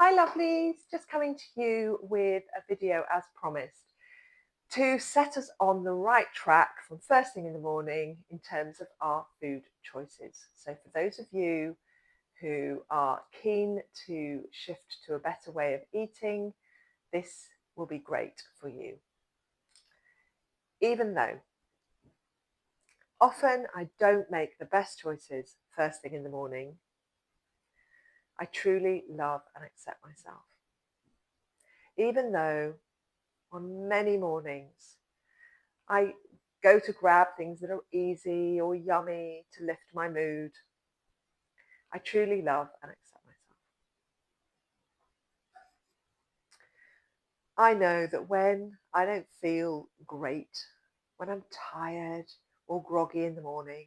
Hi lovelies, just coming to you with a video as promised to set us on the right track from first thing in the morning in terms of our food choices. So for those of you who are keen to shift to a better way of eating, this will be great for you. Even though often I don't make the best choices first thing in the morning, I truly love and accept myself. Even though on many mornings I go to grab things that are easy or yummy to lift my mood, I truly love and accept myself. I know that when I don't feel great, when I'm tired or groggy in the morning,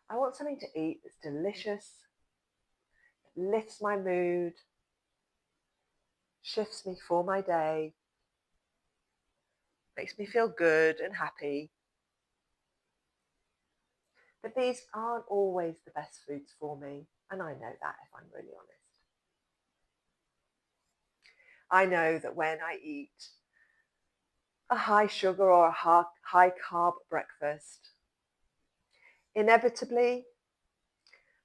I want something to eat that's delicious, that lifts my mood, shifts me for my day, makes me feel good and happy. But these aren't always the best foods for me, and I know that if I'm really honest. I know that when I eat a high sugar or a high carb breakfast, inevitably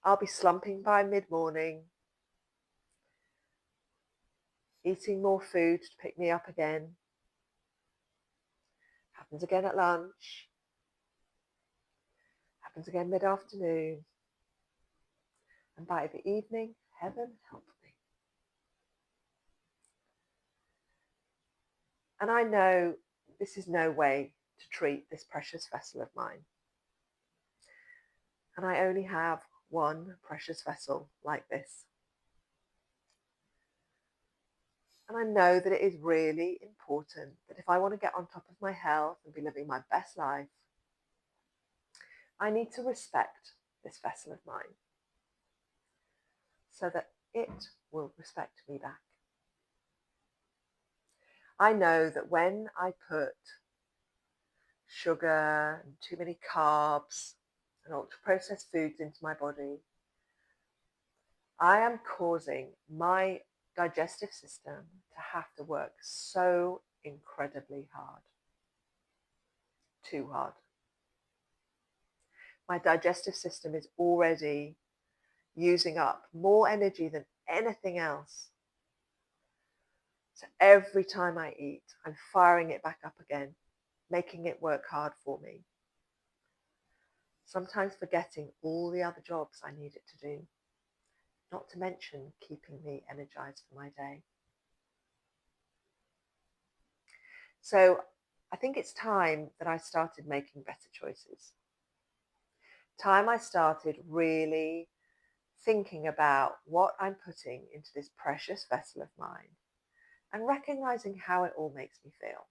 I'll be slumping by mid-morning, eating more food to pick me up again. Happens again at lunch, happens again mid-afternoon, and by the evening, heaven help me. And I know this is no way to treat this precious vessel of mine. And I only have one precious vessel like this. And I know that it is really important that if I want to get on top of my health and be living my best life, I need to respect this vessel of mine so that it will respect me back. I know that when I put sugar and too many carbs and ultra-processed foods into my body, I am causing my digestive system to have to work so incredibly hard. Too hard. My digestive system is already using up more energy than anything else. So every time I eat, I'm firing it back up again, making it work hard for me. Sometimes forgetting all the other jobs I need it to do, not to mention keeping me energized for my day. So I think it's time that I started making better choices. Time I started really thinking about what I'm putting into this precious vessel of mine and recognizing how it all makes me feel.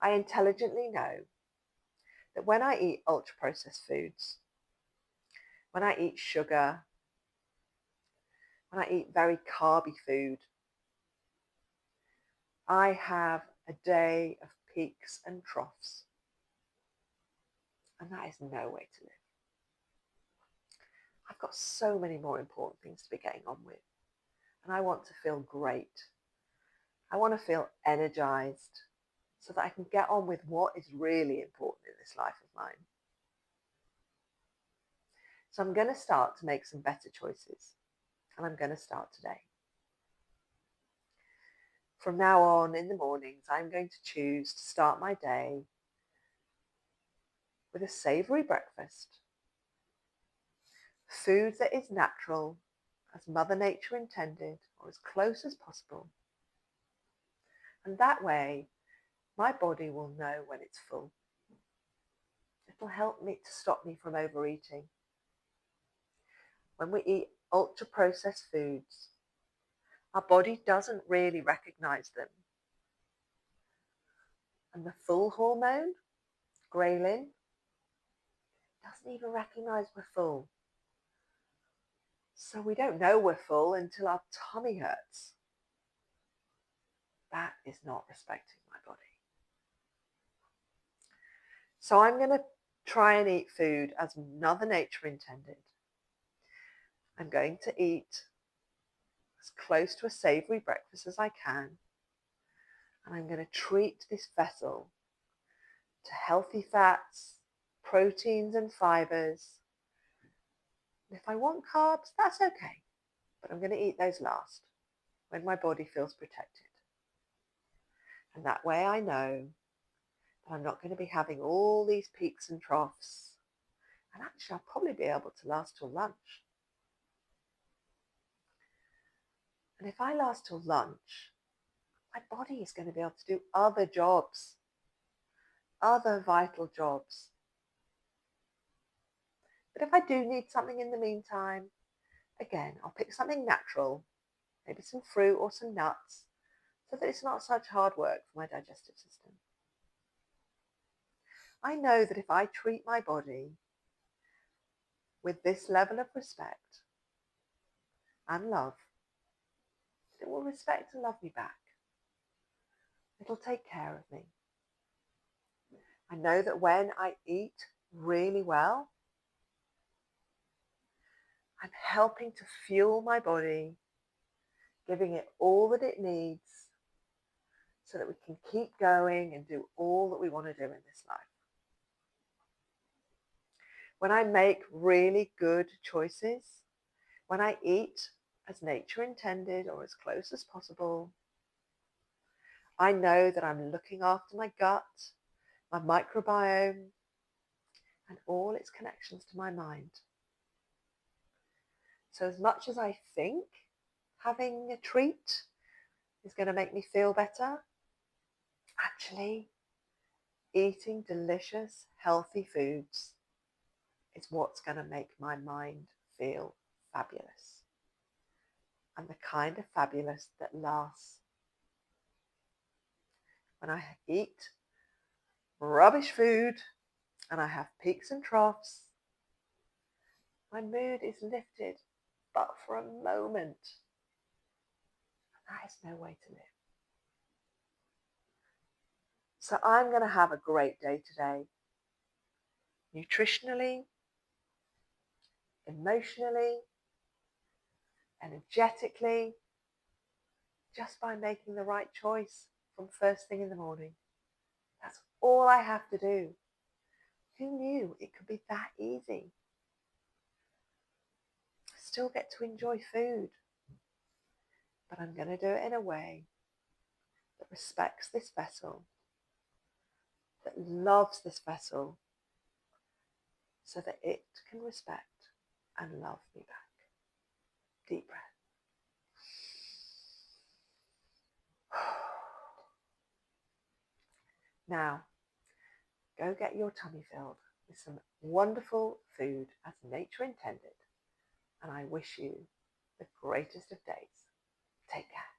I intelligently know that when I eat ultra-processed foods, when I eat sugar, when I eat very carby food, I have a day of peaks and troughs. And that is no way to live. I've got so many more important things to be getting on with. And I want to feel great. I want to feel energized so that I can get on with what is really important in this life of mine. So I'm going to start to make some better choices. And I'm going to start today. From now on in the mornings, I'm going to choose to start my day with a savoury breakfast. Food that is natural, as Mother Nature intended, or as close as possible. And that way, my body will know when it's full. It'll help me to stop me from overeating. When we eat ultra-processed foods, our body doesn't really recognize them. And the full hormone, ghrelin, doesn't even recognize we're full. So we don't know we're full until our tummy hurts. That is not respecting my body. So I'm going to try and eat food as Mother Nature intended. I'm going to eat as close to a savoury breakfast as I can, and I'm going to treat this vessel to healthy fats, proteins and fibres. And if I want carbs, that's okay, but I'm going to eat those last, when my body feels protected. And that way I know that I'm not going to be having all these peaks and troughs. And actually, I'll probably be able to last till lunch. And if I last till lunch, my body is going to be able to do other jobs, other vital jobs. But if I do need something in the meantime, again, I'll pick something natural, maybe some fruit or some nuts, so that it's not such hard work for my digestive system. I know that if I treat my body with this level of respect and love, it will respect and love me back. It'll take care of me. I know that when I eat really well, I'm helping to fuel my body, giving it all that it needs so that we can keep going and do all that we want to do in this life. When I make really good choices, when I eat as nature intended or as close as possible, I know that I'm looking after my gut, my microbiome, and all its connections to my mind. So as much as I think having a treat is going to make me feel better, actually eating delicious, healthy foods is what's going to make my mind feel fabulous. And the kind of fabulous that lasts. When I eat rubbish food and I have peaks and troughs, my mood is lifted, but for a moment. That is no way to live. So I'm going to have a great day today. Nutritionally, emotionally, energetically, just by making the right choice from first thing in the morning. That's all I have to do. Who knew it could be that easy? I still get to enjoy food, but I'm going to do it in a way that respects this vessel, that loves this vessel, so that it can respect and love me back. Deep breath. Now, go get your tummy filled with some wonderful food as nature intended, and I wish you the greatest of days. Take care.